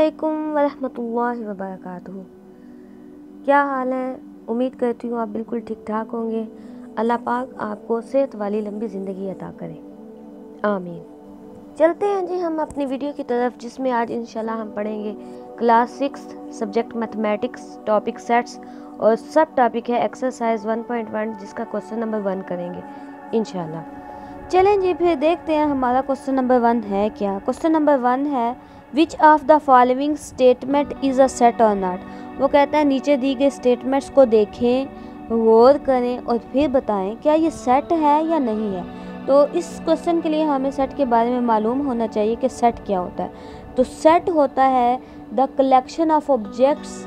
अस्सलामुअलैकुम वरहमतुल्लाहि वबरकातुहू। क्या हाल है? उम्मीद करती हूँ आप बिल्कुल ठीक ठाक होंगे। अल्लाह पाक आपको सेहत वाली लंबी ज़िंदगी अता करे, आमीन। चलते हैं जी हम अपनी वीडियो की तरफ, जिसमें आज इंशाल्लाह हम पढ़ेंगे class 6 subject mathematics, topic sets और सब टॉपिक है एक्सरसाइज 1.1, जिसका क्वेश्चन नंबर 1 करेंगे इंशाल्लाह। चलें जी फिर देखते हैं हमारा क्वेश्चन नंबर 1 है क्या। क्वेश्चन नंबर 1 है which of the following statement is a set और नॉट। वो कहता है नीचे दी गई स्टेटमेंट्स को देखें, गौर करें और फिर बताएं क्या ये सेट है या नहीं है। तो इस क्वेश्चन के लिए हमें सेट के बारे में मालूम होना चाहिए कि सेट क्या होता है। तो सेट होता है द कलेक्शन ऑफ ऑब्जेक्ट्स,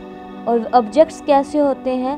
और ऑब्जेक्ट्स कैसे होते हैं?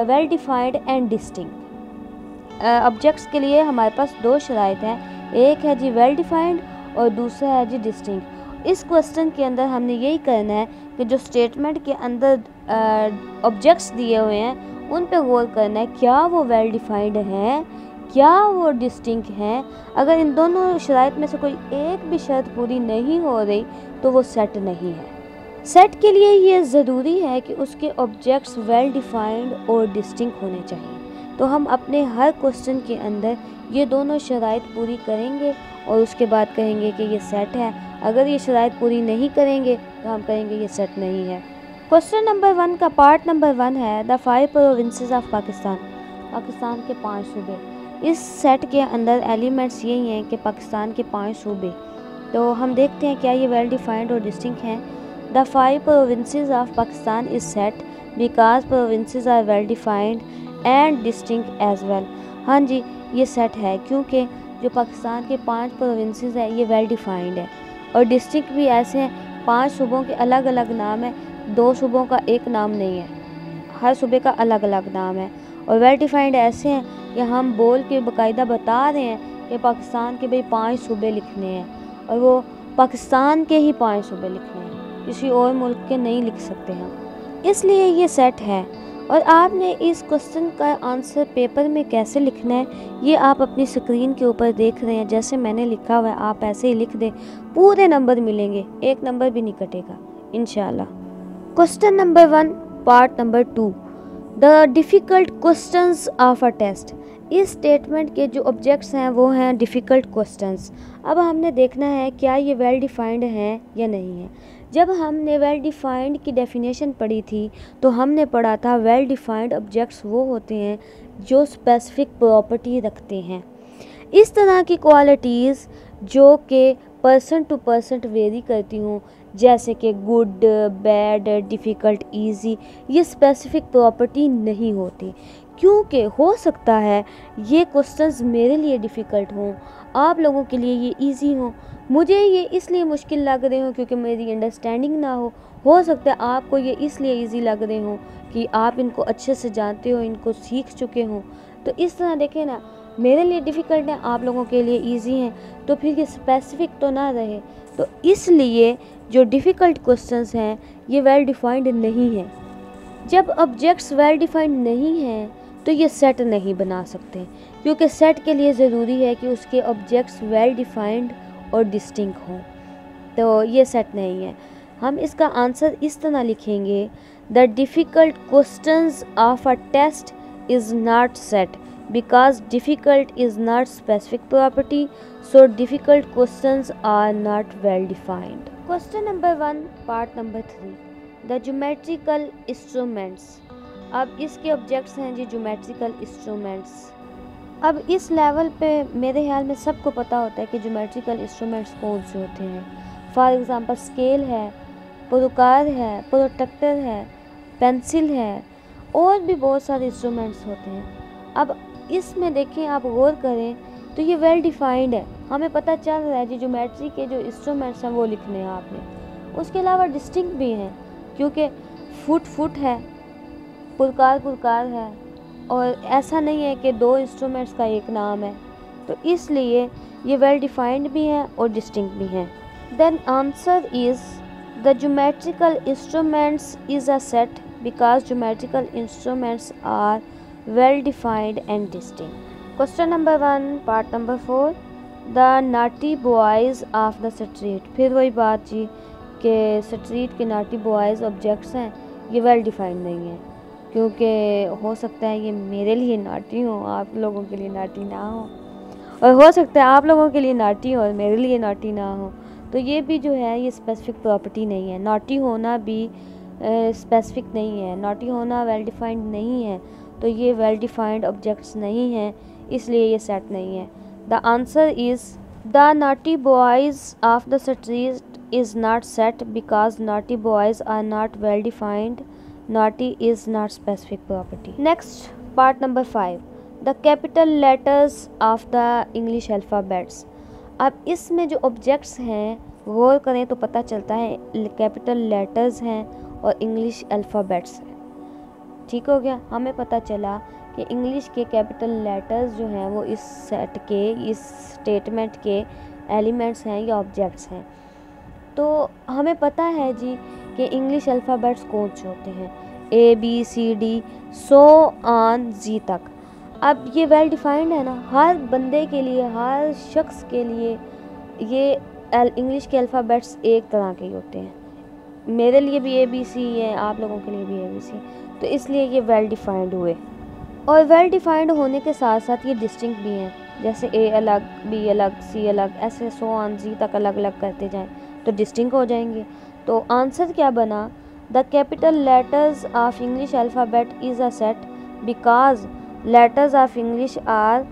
Well defined and distinct. Objects के लिए हमारे पास दो शराइत हैं, एक है जी वेल डिफाइंड और दूसरा है जी डिस्टिंक्ट। इस क्वेश्चन के अंदर हमने यही करना है कि जो स्टेटमेंट के अंदर ऑब्जेक्ट्स दिए हुए हैं उन पे गौर करना है, क्या वो वेल डिफाइंड हैं, क्या वो डिस्टिंक्ट हैं। अगर इन दोनों शराइत में से कोई एक भी शर्त पूरी नहीं हो रही तो वो सेट नहीं है। सेट के लिए ये ज़रूरी है कि उसके ऑब्जेक्ट्स वेल डिफाइंड और डिस्टिंक्ट होने चाहिए। तो हम अपने हर क्वेश्चन के अंदर ये दोनों शराइत पूरी करेंगे और उसके बाद कहेंगे कि ये सेट है। अगर ये शराइत पूरी नहीं करेंगे तो हम कहेंगे ये सेट नहीं है। क्वेश्चन नंबर 1 का पार्ट नंबर 1 है the 5 provinces of Pakistan. Pakistan के 5 सूबे। इस सेट के अंदर एलिमेंट्स यही हैं कि पाकिस्तान के 5 सूबे। तो हम देखते हैं क्या ये वेल डिफाइंड और डिस्टिंक्ट हैं। The 5 provinces of Pakistan is set because provinces are well defined and distinct as well. हाँ जी, ये सेट है क्योंकि जो पाकिस्तान के 5 प्रोविंसेस है ये वेल डिफाइंड है और डिस्ट्रिक्ट भी ऐसे हैं। 5 सूबों के अलग अलग नाम है, 2 सूबों का एक नाम नहीं है, हर सूबे का अलग अलग नाम है। और वेल डिफाइंड ऐसे हैं कि हम बोल के बाकायदा बता रहे हैं कि पाकिस्तान के भाई 5 सूबे लिखने हैं और वो पाकिस्तान के ही 5 सूबे लिखने हैं, किसी और मुल्क के नहीं लिख सकते हम, इसलिए ये सेट है। और आपने इस क्वेश्चन का आंसर पेपर में कैसे लिखना है ये आप अपनी स्क्रीन के ऊपर देख रहे हैं। जैसे मैंने लिखा हुआ है आप ऐसे ही लिख दें, पूरे नंबर मिलेंगे, एक नंबर भी नहीं कटेगा इंशाल्लाह। Question number 1 part number 2 the difficult questions of a test. इस स्टेटमेंट के जो ऑब्जेक्ट्स हैं वो हैं डिफ़िकल्ट क्वेश्चंस। अब हमने देखना है क्या ये वेल डिफाइंड हैं या नहीं है। जब हमने वेल डिफाइंड की डेफिनेशन पढ़ी थी तो हमने पढ़ा था वेल डिफाइंड ऑब्जेक्ट्स वो होते हैं जो स्पेसिफिक प्रॉपर्टी रखते हैं। इस तरह की क्वालिटीज़ जो कि पर्सन टू पर्सन वेरी करती हूँ, जैसे कि गुड, बैड, डिफ़िकल्ट, इजी, ये स्पेसिफिक प्रॉपर्टी नहीं होती। क्योंकि हो सकता है ये क्वेश्चंस मेरे लिए डिफ़िकल्ट हों, आप लोगों के लिए ये इजी हों, मुझे ये इसलिए मुश्किल लग रहे हो क्योंकि मेरी अंडरस्टैंडिंग ना हो सकता है आपको ये इसलिए इजी लग रहे हो कि आप इनको अच्छे से जानते हो, इनको सीख चुके हो। तो इस तरह देखें ना, मेरे लिए डिफ़िकल्ट है, आप लोगों के लिए इजी हैं, तो फिर ये स्पेसिफिक तो ना रहे। तो इसलिए जो डिफ़िकल्ट क्वेश्चंस हैं ये वेल डिफाइंड नहीं है। जब ऑब्जेक्ट्स वेल डिफाइंड नहीं हैं तो ये सेट नहीं बना सकते, क्योंकि सेट के लिए ज़रूरी है कि उसके ऑब्जेक्ट्स वेल डिफाइंड और डिस्टिंक्ट हों। तो ये सेट नहीं है। हम इसका आंसर इस तरह लिखेंगे the difficult questions of a test is not set because difficult is not specific property, so difficult questions are not well defined. Question number 1 part number 3 the geometrical instruments। अब इसके objects हैं जी geometrical instruments. अब इस level पे मेरे ख्याल में सबको पता होता है कि ज्योमेट्रिकल इंस्ट्रूमेंट्स कौन से होते हैं। फॉर एग्जांपल स्केल है, प्रोकार है, प्रोट्रैक्टर है, पेंसिल है और भी बहुत सारे इंस्ट्रूमेंट्स होते हैं। अब इसमें देखें, आप गौर करें तो ये वेल डिफाइंड है, हमें पता चल रहा है जी ज्योमेट्री के जो इंस्ट्रूमेंट्स हैं वो लिखने हैं आपने। उसके अलावा डिस्टिंक्ट भी हैं क्योंकि फुट है, पुरकार है, और ऐसा नहीं है कि 2 इंस्ट्रूमेंट्स का एक नाम है। तो इसलिए ये वेल डिफाइंड भी हैं और डिस्टिंक्ट भी हैं। Then answer is the geometrical instruments is a set because geometrical instruments are well defined and distinct. Question number 1 part number 4 the naughty boys of the street। फिर वही बात जी कि स्ट्रीट के नाटी बॉयज़ ऑब्जेक्ट्स हैं, ये well defined नहीं है, क्योंकि हो सकता है ये मेरे लिए नाटी हो, आप लोगों के लिए नाटी ना हो, और हो सकता है आप लोगों के लिए नाटी हो और मेरे लिए नाटी ना हो। तो ये भी जो है ये स्पेसिफिक प्रॉपर्टी नहीं है। नाटी होना भी स्पेसिफिक नहीं है, नाटी होना वेल डिफाइंड नहीं है, तो ये वेल डिफाइंड ऑब्जेक्ट्स नहीं हैं, इसलिए ये सेट नहीं है। The answer is the naughty boys of the street is not set because naughty boys are not well defined, naughty is not specific property. Next part number 5, the capital letters of the English alphabets. अब इसमें जो objects हैं गौर करें तो पता चलता है capital letters हैं और इंग्लिश अल्फ़ाबेट्स हैं। ठीक हो गया, हमें पता चला कि इंग्लिश के कैपिटल लेटर्स जो हैं वो इस सेट के, इस स्टेटमेंट के एलिमेंट्स हैं या ऑब्जेक्ट्स हैं। तो हमें पता है जी कि इंग्लिश अल्फ़ाबेट्स कौन से होते हैं, ABCD सो ऑन जी तक। अब ये वेल डिफाइंड है ना, हर बंदे के लिए, हर शख्स के लिए ये इंग्लिश के अल्फ़ाबेट्स एक तरह के ही होते हैं। मेरे लिए भी ABC है, आप लोगों के लिए भी ABC, तो इसलिए ये वेल डिफाइंड हुए। और वेल डिफाइंड होने के साथ साथ ये डिस्टिंक्ट भी हैं, जैसे A अलग, B अलग, C अलग, ऐसे सो ऑन जी तक अलग अलग करते जाएं तो डिस्टिंक्ट हो जाएंगे। तो आंसर क्या बना, the capital letters of English alphabet is a set because letters of English are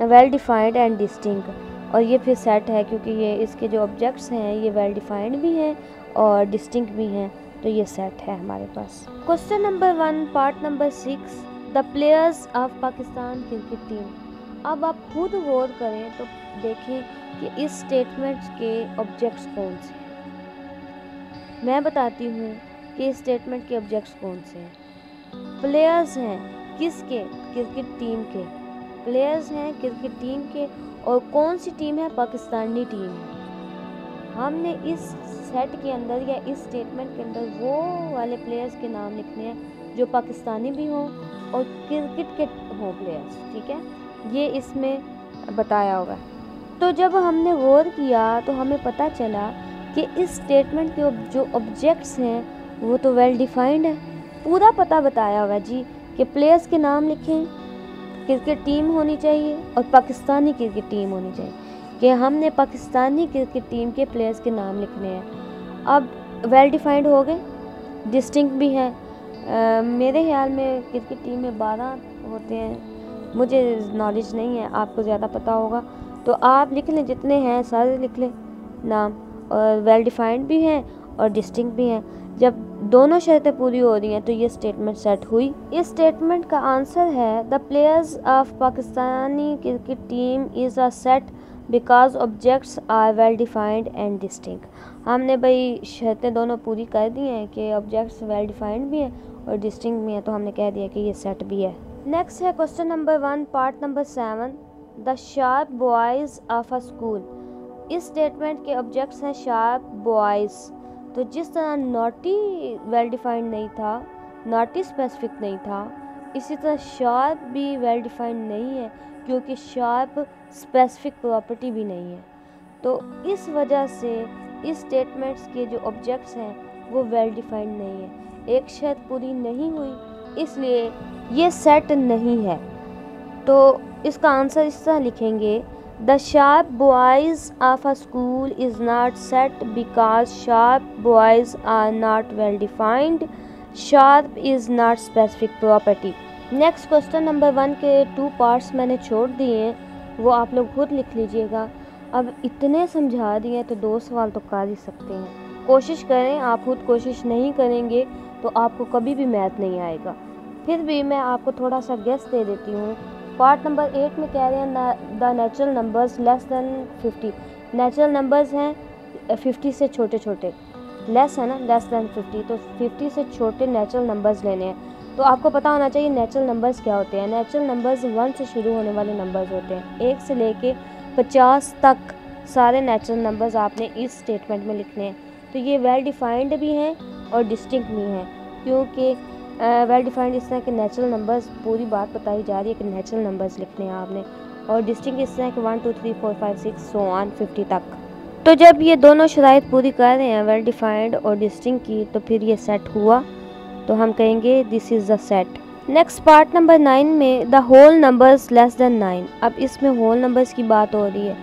well defined and distinct. और ये फिर सेट है क्योंकि ये इसके जो ऑब्जेक्ट्स हैं ये वेल डिफाइंड भी हैं और डिस्टिंक्ट भी हैं, तो ये सेट है हमारे पास। Question number 1 part number 6, the players of Pakistan cricket team. अब आप खुद गौर करें तो देखें कि इस स्टेटमेंट के ऑब्जेक्ट्स कौन से हैं। मैं बताती हूँ कि इस स्टेटमेंट के ऑब्जेक्ट्स कौन से हैं। प्लेयर्स हैं किसके, क्रिकेट टीम के, प्लेयर्स हैं क्रिकेट टीम के, और कौन सी टीम है, पाकिस्तानी टीम है। हमने इस सेट के अंदर या इस स्टेटमेंट के अंदर वो वाले प्लेयर्स के नाम लिखने हैं जो पाकिस्तानी भी हों और क्रिकेट के हों प्लेयर्स, ठीक है, ये इसमें बताया होगा। तो जब हमने गौर किया तो हमें पता चला कि इस स्टेटमेंट के जो ऑब्जेक्ट्स हैं वो तो वेल डिफाइंड है, पूरा पता बताया होगा जी कि प्लेयर्स के नाम लिखें, क्रिकेट टीम होनी चाहिए और पाकिस्तानी क्रिकेट टीम होनी चाहिए, कि हमने पाकिस्तानी क्रिकेट टीम के प्लेयर्स के नाम लिखने हैं। अब वेल डिफाइंड हो गए, डिस्टिंक्ट भी हैं। मेरे ख्याल में क्रिकेट टीम में 12 होते हैं, मुझे नॉलेज नहीं है, आपको ज़्यादा पता होगा, तो आप लिख लें, जितने हैं सारे लिख लें नाम, और वेल डिफाइंड भी हैं और डिस्टिंक्ट भी हैं। जब दोनों शर्तें पूरी हो रही हैं तो ये स्टेटमेंट सेट हुई। इस स्टेटमेंट का आंसर है the players of Pakistani cricket team is a set because objects are well defined and distinct. हमने भाई शर्तें दोनों पूरी कर दी हैं कि ऑब्जेक्ट्स वेल डिफाइंड भी हैं और डिस्टिंक्ट भी हैं, तो हमने कह दिया कि ये सेट भी है। नेक्स्ट है question number 1 part number 7, the sharp boys of a school. इस स्टेटमेंट के ऑब्जेक्ट्स हैं शार्प बॉयज़। तो जिस तरह नॉटी वेल डिफाइंड नहीं था, नॉटी स्पेसिफिक नहीं था, इसी तरह शार्प भी वेल डिफाइंड नहीं है क्योंकि शार्प स्पेसिफिक प्रॉपर्टी भी नहीं है। तो इस वजह से इस स्टेटमेंट्स के जो ऑब्जेक्ट्स हैं वो वेल डिफाइंड नहीं है, एक शर्त पूरी नहीं हुई, इसलिए ये सेट नहीं है। तो इसका आंसर इस तरह लिखेंगे, the sharp boys of a school is not set because sharp boys are not well defined, sharp is not specific property. Next question number 1 के 2 पार्ट्स मैंने छोड़ दिए हैं, वो आप लोग खुद लिख लीजिएगा। अब इतने समझा दिए तो 2 सवाल तो कर ही सकते हैं, कोशिश करें, आप खुद कोशिश नहीं करेंगे तो आपको कभी भी मैथ नहीं आएगा। फिर भी मैं आपको थोड़ा सा गेस दे देती हूँ। पार्ट नंबर 8 में कह रहे हैं the natural numbers less than 50। Natural numbers हैं 50 से छोटे छोटे, लेस है ना, लेस दैन 50, तो 50 से छोटे नेचुरल नंबर्स लेने हैं। तो आपको पता होना चाहिए नेचुरल नंबर्स क्या होते हैं। नेचुरल नंबर्स 1 से शुरू होने वाले नंबर्स होते हैं, 1 से लेके 50 तक सारे नेचुरल नंबर्स आपने इस स्टेटमेंट में लिखने हैं। तो ये वेल डिफाइंड भी हैं और डिस्टिंक्ट भी हैं, क्योंकि वेल डिफाइंड इस तरह के नेचुरल नंबर्स, पूरी बात बताई जा रही है कि नेचुरल नंबर्स लिखने हैं आपने, और डिस्टिंक्ट इस तरह के 1 2 3 4 5 6 सो ऑन 50 तक। तो जब ये दोनों शराइत पूरी कर रहे हैं, वेल डिफाइंड और डिस्टिंक्ट की, तो फिर ये सेट हुआ, तो हम कहेंगे this is the set. Next part number 9 में the whole numbers less than 9। अब इसमें होल नंबर्स की बात हो रही है,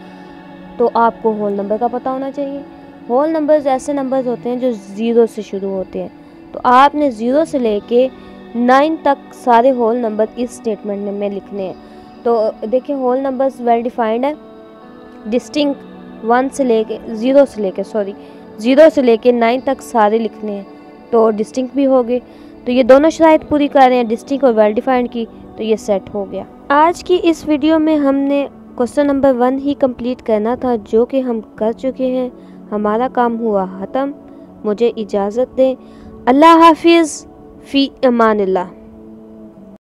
तो आपको होल नंबर का पता होना चाहिए। होल नंबर्स ऐसे नंबर्स होते हैं जो 0 से शुरू होते हैं, तो आपने 0 से लेके 9 तक सारे होल नंबर इस स्टेटमेंट में लिखने हैं। तो देखिए होल नंबर्स वेल डिफाइंड है, डिस्टिंक्ट 0 से लेके 9 तक सारे लिखने हैं, तो डिस्टिंक्ट भी हो गए। तो ये दोनों शराइत पूरी कर रहे हैं, डिस्टिंक्ट और वेल डिफाइंड की, तो ये सेट हो गया। आज की इस वीडियो में हमने क्वेश्चन नंबर 1 ही कंप्लीट करना था, जो कि हम कर चुके हैं। हमारा काम हुआ ख़त्म। मुझे इजाज़त दें। अल्लाह हाफिज़, फ़ी अमानिल्लाह।